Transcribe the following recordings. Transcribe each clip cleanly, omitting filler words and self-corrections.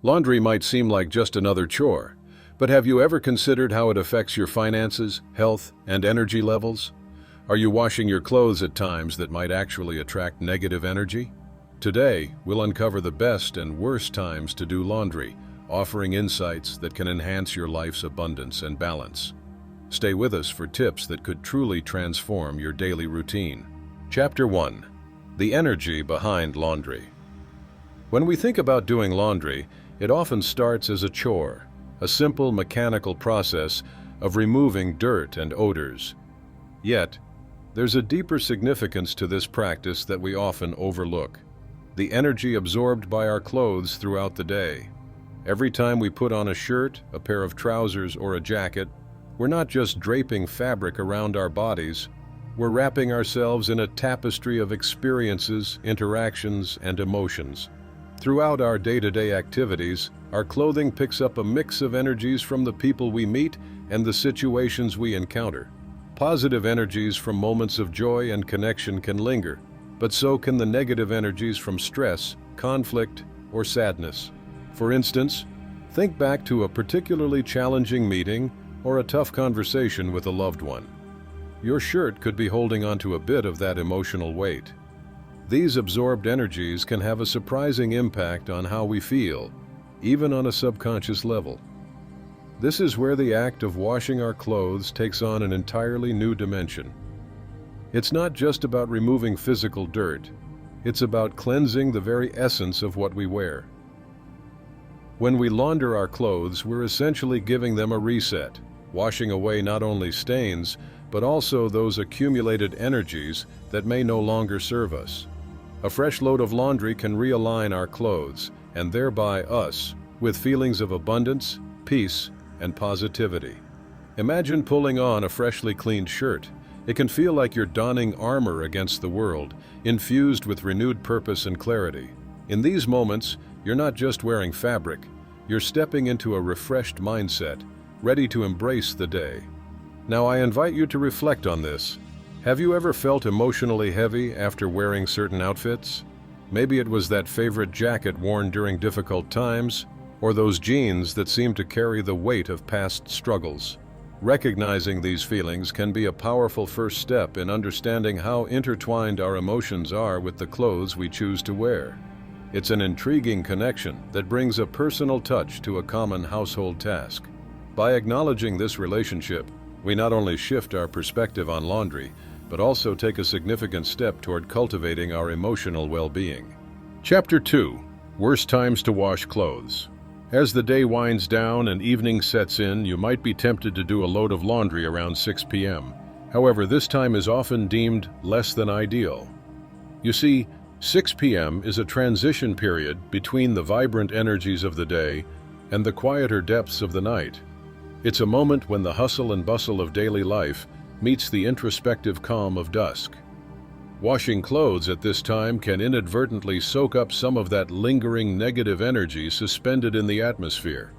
Laundry might seem like just another chore, but have you ever considered how it affects your finances, health, and energy levels? Are you washing your clothes at times that might actually attract negative energy? Today, we'll uncover the best and worst times to do laundry, offering insights that can enhance your life's abundance and balance. Stay with us for tips that could truly transform your daily routine. Chapter 1. The energy behind laundry. When we think about doing laundry, it often starts as a chore, a simple mechanical process of removing dirt and odors. Yet, there's a deeper significance to this practice that we often overlook: the energy absorbed by our clothes throughout the day. Every time we put on a shirt, a pair of trousers, or a jacket, we're not just draping fabric around our bodies, we're wrapping ourselves in a tapestry of experiences, interactions, and emotions. Throughout our day-to-day activities, our clothing picks up a mix of energies from the people we meet and the situations we encounter. Positive energies from moments of joy and connection can linger, but so can the negative energies from stress, conflict, or sadness. For instance, think back to a particularly challenging meeting or a tough conversation with a loved one. Your shirt could be holding onto a bit of that emotional weight. These absorbed energies can have a surprising impact on how we feel, even on a subconscious level. This is where the act of washing our clothes takes on an entirely new dimension. It's not just about removing physical dirt, it's about cleansing the very essence of what we wear. When we launder our clothes, we're essentially giving them a reset, washing away not only stains, but also those accumulated energies that may no longer serve us. A fresh load of laundry can realign our clothes, and thereby us, with feelings of abundance, peace, and positivity. Imagine pulling on a freshly cleaned shirt. It can feel like you're donning armor against the world, infused with renewed purpose and clarity. In these moments, you're not just wearing fabric, you're stepping into a refreshed mindset, ready to embrace the day. Now I invite you to reflect on this. Have you ever felt emotionally heavy after wearing certain outfits? Maybe it was that favorite jacket worn during difficult times, or those jeans that seem to carry the weight of past struggles. Recognizing these feelings can be a powerful first step in understanding how intertwined our emotions are with the clothes we choose to wear. It's an intriguing connection that brings a personal touch to a common household task. By acknowledging this relationship, we not only shift our perspective on laundry, but also take a significant step toward cultivating our emotional well-being. Chapter 2. Worst times to wash clothes. As the day winds down and evening sets in, you might be tempted to do a load of laundry around 6 p.m. However, this time is often deemed less than ideal. You see, 6 p.m. is a transition period between the vibrant energies of the day and the quieter depths of the night. It's a moment when the hustle and bustle of daily life meets the introspective calm of dusk. Washing clothes at this time can inadvertently soak up some of that lingering negative energy suspended in the atmosphere.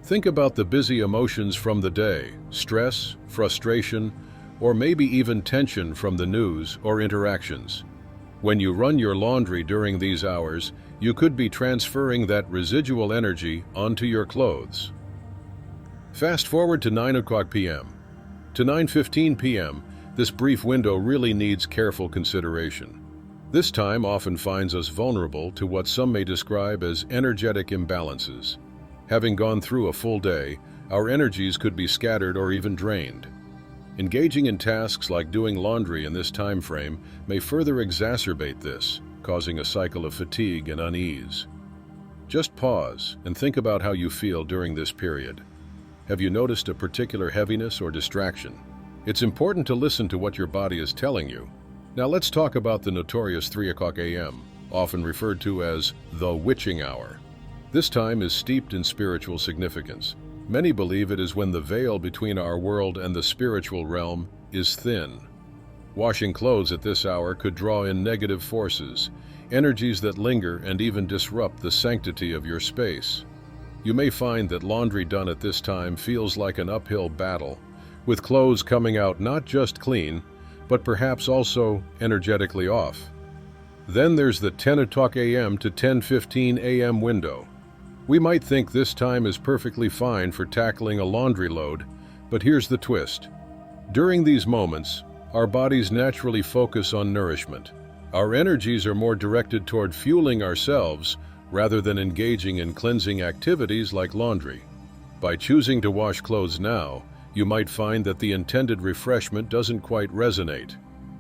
Think about the busy emotions from the day: stress, frustration, or maybe even tension from the news or interactions. When you run your laundry during these hours, you could be transferring that residual energy onto your clothes. Fast forward to 9 o'clock p.m. To 9:15 p.m., this brief window really needs careful consideration. This time often finds us vulnerable to what some may describe as energetic imbalances. Having gone through a full day, our energies could be scattered or even drained. Engaging in tasks like doing laundry in this time frame may further exacerbate this, causing a cycle of fatigue and unease. Just pause and think about how you feel during this period. Have you noticed a particular heaviness or distraction? It's important to listen to what your body is telling you. Now let's talk about the notorious 3 o'clock a.m., often referred to as the witching hour. This time is steeped in spiritual significance. Many believe it is when the veil between our world and the spiritual realm is thin. Washing clothes at this hour could draw in negative forces, energies that linger and even disrupt the sanctity of your space. You may find that laundry done at this time feels like an uphill battle, with clothes coming out not just clean, but perhaps also energetically off. Then there's the 10 o'clock a.m. to 10:15 a.m. window. We might think this time is perfectly fine for tackling a laundry load, but here's the twist. During these moments, our bodies naturally focus on nourishment. Our energies are more directed toward fueling ourselves rather than engaging in cleansing activities like laundry. By choosing to wash clothes now, you might find that the intended refreshment doesn't quite resonate.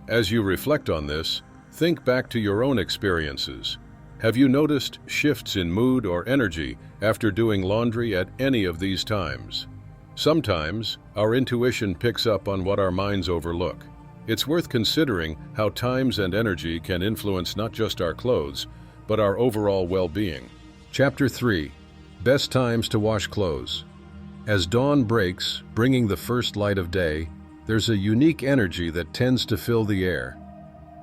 As you reflect on this, think back to your own experiences. Have you noticed shifts in mood or energy after doing laundry at any of these times? Sometimes, our intuition picks up on what our minds overlook. It's worth considering how times and energy can influence not just our clothes, but our overall well-being. Chapter 3. Best Times to Wash Clothes. As dawn breaks, bringing the first light of day, there's a unique energy that tends to fill the air.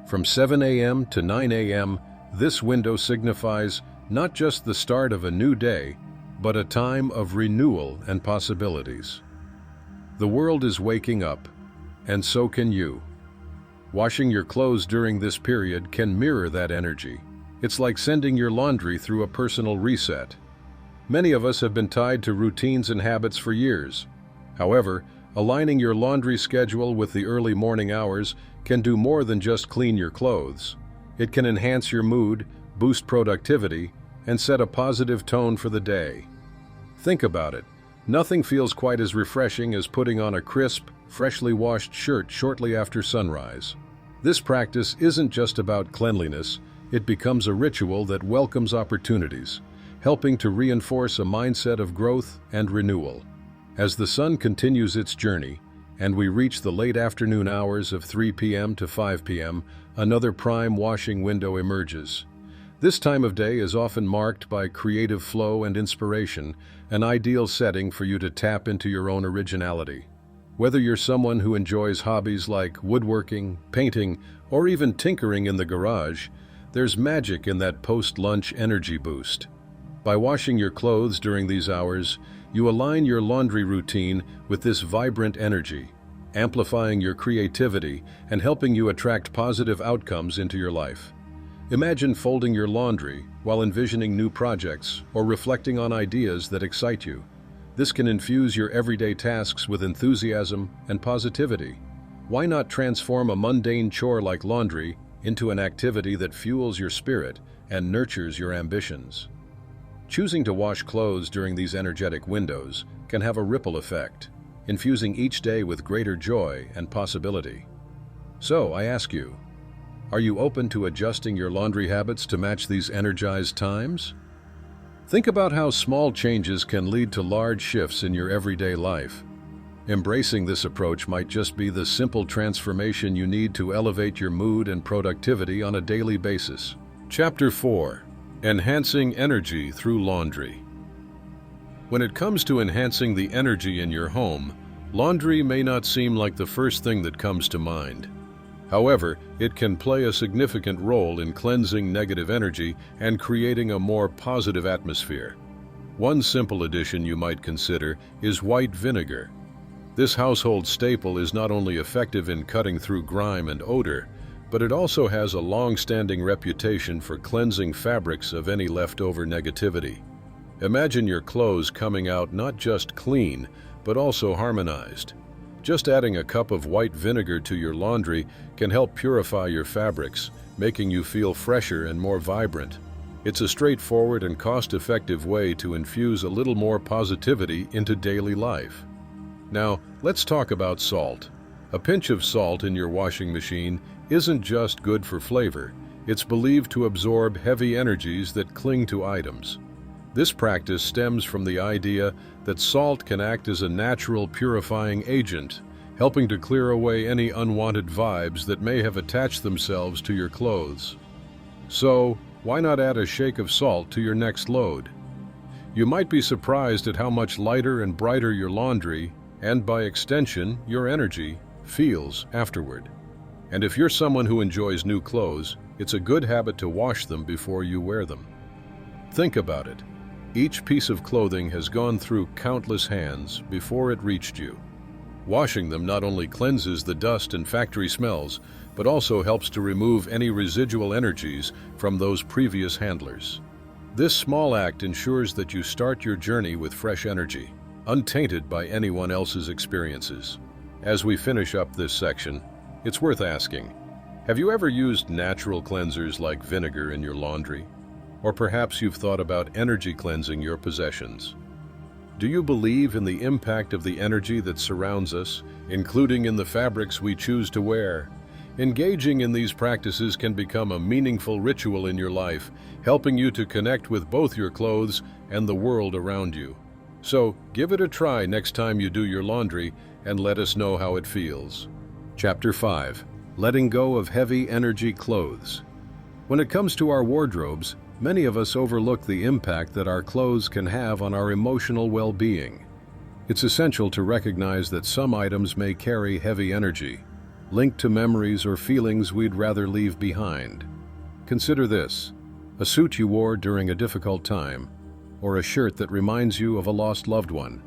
From 7 a.m. to 9 a.m., this window signifies not just the start of a new day, but a time of renewal and possibilities. The world is waking up, and so can you. Washing your clothes during this period can mirror that energy. It's like sending your laundry through a personal reset. Many of us have been tied to routines and habits for years. However, aligning your laundry schedule with the early morning hours can do more than just clean your clothes. It can enhance your mood, boost productivity, and set a positive tone for the day. Think about it. Nothing feels quite as refreshing as putting on a crisp, freshly washed shirt shortly after sunrise. This practice isn't just about cleanliness, it becomes a ritual that welcomes opportunities, helping to reinforce a mindset of growth and renewal. As the sun continues its journey, and we reach the late afternoon hours of 3 p.m. to 5 p.m., another prime washing window emerges. This time of day is often marked by creative flow and inspiration, an ideal setting for you to tap into your own originality. Whether you're someone who enjoys hobbies like woodworking, painting, or even tinkering in the garage, there's magic in that post-lunch energy boost. By washing your clothes during these hours, you align your laundry routine with this vibrant energy, amplifying your creativity and helping you attract positive outcomes into your life. Imagine folding your laundry while envisioning new projects or reflecting on ideas that excite you. This can infuse your everyday tasks with enthusiasm and positivity. Why not transform a mundane chore like laundry into an activity that fuels your spirit and nurtures your ambitions? Choosing to wash clothes during these energetic windows can have a ripple effect, infusing each day with greater joy and possibility. So, I ask you, are you open to adjusting your laundry habits to match these energized times? Think about how small changes can lead to large shifts in your everyday life. Embracing this approach might just be the simple transformation you need to elevate your mood and productivity on a daily basis. Chapter 4. Enhancing Energy Through Laundry. When it comes to enhancing the energy in your home, laundry may not seem like the first thing that comes to mind. However, it can play a significant role in cleansing negative energy and creating a more positive atmosphere. One simple addition you might consider is white vinegar. This household staple is not only effective in cutting through grime and odor, but it also has a long-standing reputation for cleansing fabrics of any leftover negativity. Imagine your clothes coming out not just clean, but also harmonized. Just adding a cup of white vinegar to your laundry can help purify your fabrics, making you feel fresher and more vibrant. It's a straightforward and cost-effective way to infuse a little more positivity into daily life. Now, let's talk about salt. A pinch of salt in your washing machine isn't just good for flavor, it's believed to absorb heavy energies that cling to items. This practice stems from the idea that salt can act as a natural purifying agent, helping to clear away any unwanted vibes that may have attached themselves to your clothes. So, why not add a shake of salt to your next load? You might be surprised at how much lighter and brighter your laundry, and by extension, your energy, feels afterward. And if you're someone who enjoys new clothes, it's a good habit to wash them before you wear them. Think about it. Each piece of clothing has gone through countless hands before it reached you. Washing them not only cleanses the dust and factory smells, but also helps to remove any residual energies from those previous handlers. This small act ensures that you start your journey with fresh energy, untainted by anyone else's experiences. As we finish up this section, it's worth asking, have you ever used natural cleansers like vinegar in your laundry? Or perhaps you've thought about energy cleansing your possessions. Do you believe in the impact of the energy that surrounds us, including in the fabrics we choose to wear? Engaging in these practices can become a meaningful ritual in your life, helping you to connect with both your clothes and the world around you. So, give it a try next time you do your laundry and let us know how it feels. Chapter 5. Letting go of heavy energy clothes. When it comes to our wardrobes, many of us overlook the impact that our clothes can have on our emotional well-being. It's essential to recognize that some items may carry heavy energy, linked to memories or feelings we'd rather leave behind. Consider this: a suit you wore during a difficult time, or a shirt that reminds you of a lost loved one.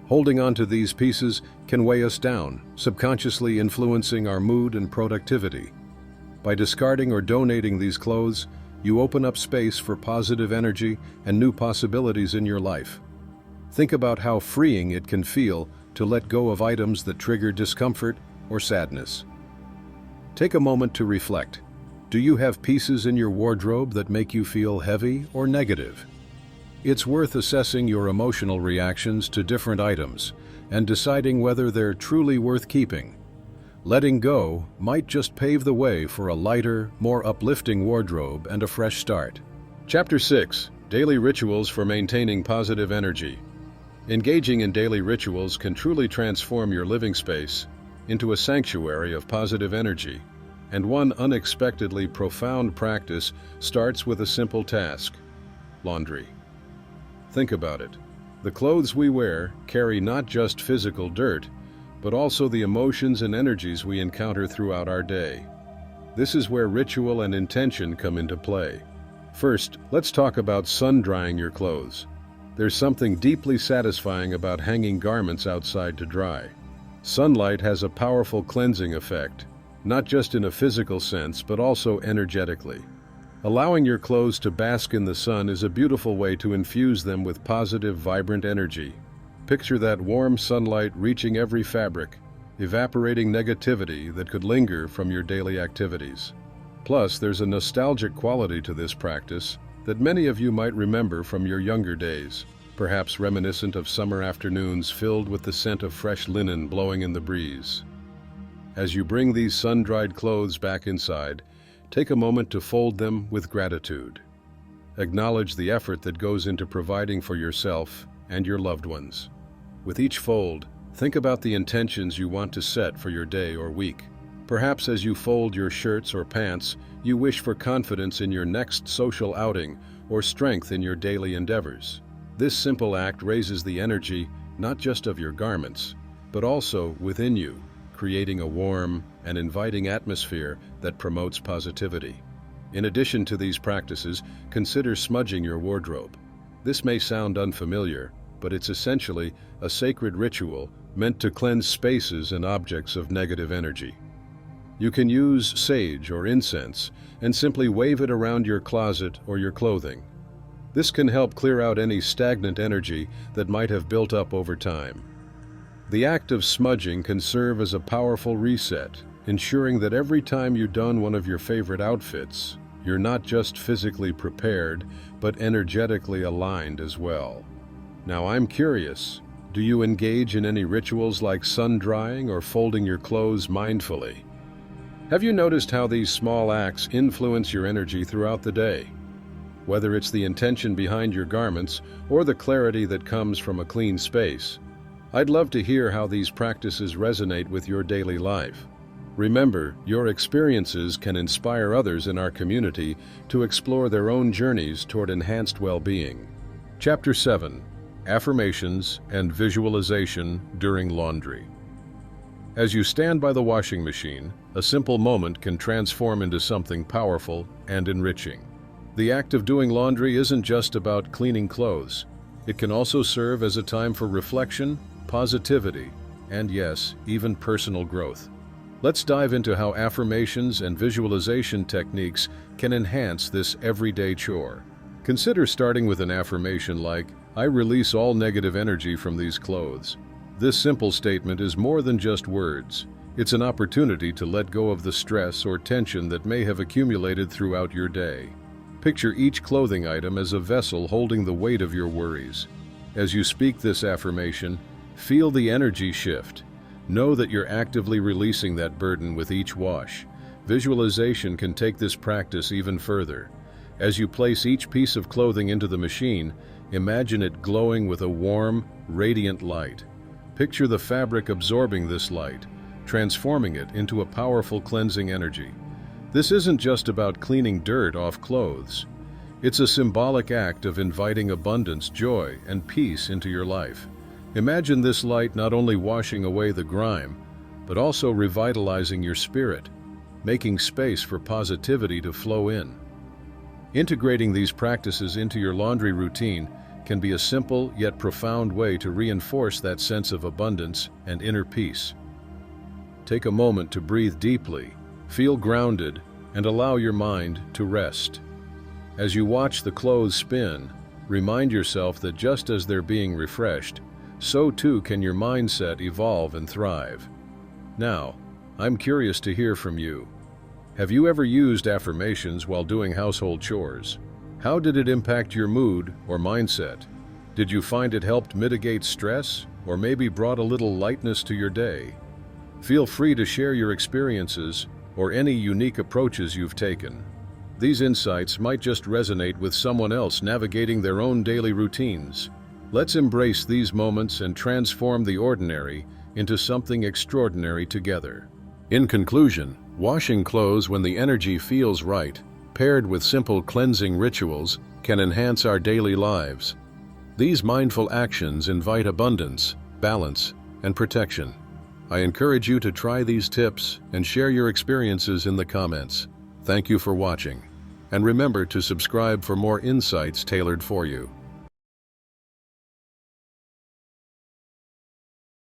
Holding on to these pieces can weigh us down, subconsciously influencing our mood and productivity. By discarding or donating these clothes, you open up space for positive energy and new possibilities in your life. Think about how freeing it can feel to let go of items that trigger discomfort or sadness. Take a moment to reflect. Do you have pieces in your wardrobe that make you feel heavy or negative? It's worth assessing your emotional reactions to different items and deciding whether they're truly worth keeping. Letting go might just pave the way for a lighter, more uplifting wardrobe and a fresh start. Chapter 6. Daily Rituals for Maintaining Positive Energy. Engaging in daily rituals can truly transform your living space into a sanctuary of positive energy, and one unexpectedly profound practice starts with a simple task: laundry. Think about it. The clothes we wear carry not just physical dirt, but also the emotions and energies we encounter throughout our day. This is where ritual and intention come into play. First, let's talk about sun-drying your clothes. There's something deeply satisfying about hanging garments outside to dry. Sunlight has a powerful cleansing effect, not just in a physical sense, but also energetically. Allowing your clothes to bask in the sun is a beautiful way to infuse them with positive, vibrant energy. Picture that warm sunlight reaching every fabric, evaporating negativity that could linger from your daily activities. Plus, there's a nostalgic quality to this practice that many of you might remember from your younger days, perhaps reminiscent of summer afternoons filled with the scent of fresh linen blowing in the breeze. As you bring these sun-dried clothes back inside, take a moment to fold them with gratitude. Acknowledge the effort that goes into providing for yourself and your loved ones. With each fold, think about the intentions you want to set for your day or week. Perhaps as you fold your shirts or pants, you wish for confidence in your next social outing or strength in your daily endeavors. This simple act raises the energy not just of your garments, but also within you, creating a warm and inviting atmosphere that promotes positivity. In addition to these practices, consider smudging your wardrobe. This may sound unfamiliar, but it's essentially a sacred ritual meant to cleanse spaces and objects of negative energy. You can use sage or incense and simply wave it around your closet or your clothing. This can help clear out any stagnant energy that might have built up over time. The act of smudging can serve as a powerful reset, ensuring that every time you don one of your favorite outfits, you're not just physically prepared, but energetically aligned as well. Now I'm curious, do you engage in any rituals like sun drying or folding your clothes mindfully? Have you noticed how these small acts influence your energy throughout the day? Whether it's the intention behind your garments or the clarity that comes from a clean space, I'd love to hear how these practices resonate with your daily life. Remember, your experiences can inspire others in our community to explore their own journeys toward enhanced well-being. Chapter 7. Affirmations and Visualization During Laundry. As you stand by the washing machine, a simple moment can transform into something powerful and enriching. The act of doing laundry isn't just about cleaning clothes. It can also serve as a time for reflection, positivity, and yes, even personal growth. Let's dive into how affirmations and visualization techniques can enhance this everyday chore. Consider starting with an affirmation like, "I release all negative energy from these clothes." This simple statement is more than just words. It's an opportunity to let go of the stress or tension that may have accumulated throughout your day. Picture each clothing item as a vessel holding the weight of your worries. As you speak this affirmation, feel the energy shift. Know that you're actively releasing that burden with each wash. Visualization can take this practice even further. As you place each piece of clothing into the machine, imagine it glowing with a warm, radiant light. Picture the fabric absorbing this light, transforming it into a powerful cleansing energy. This isn't just about cleaning dirt off clothes. It's a symbolic act of inviting abundance, joy, and peace into your life. Imagine this light not only washing away the grime, but also revitalizing your spirit, making space for positivity to flow in. Integrating these practices into your laundry routine can be a simple yet profound way to reinforce that sense of abundance and inner peace. Take a moment to breathe deeply, feel grounded, and allow your mind to rest. As you watch the clothes spin, remind yourself that just as they're being refreshed, so too can your mindset evolve and thrive. Now, I'm curious to hear from you. Have you ever used affirmations while doing household chores? How did it impact your mood or mindset? Did you find it helped mitigate stress, or maybe brought a little lightness to your day? Feel free to share your experiences or any unique approaches you've taken. These insights might just resonate with someone else navigating their own daily routines. Let's embrace these moments and transform the ordinary into something extraordinary together. In conclusion, washing clothes when the energy feels right, paired with simple cleansing rituals, can enhance our daily lives. These mindful actions invite abundance, balance, and protection. I encourage you to try these tips and share your experiences in the comments. Thank you for watching, and remember to subscribe for more insights tailored for you.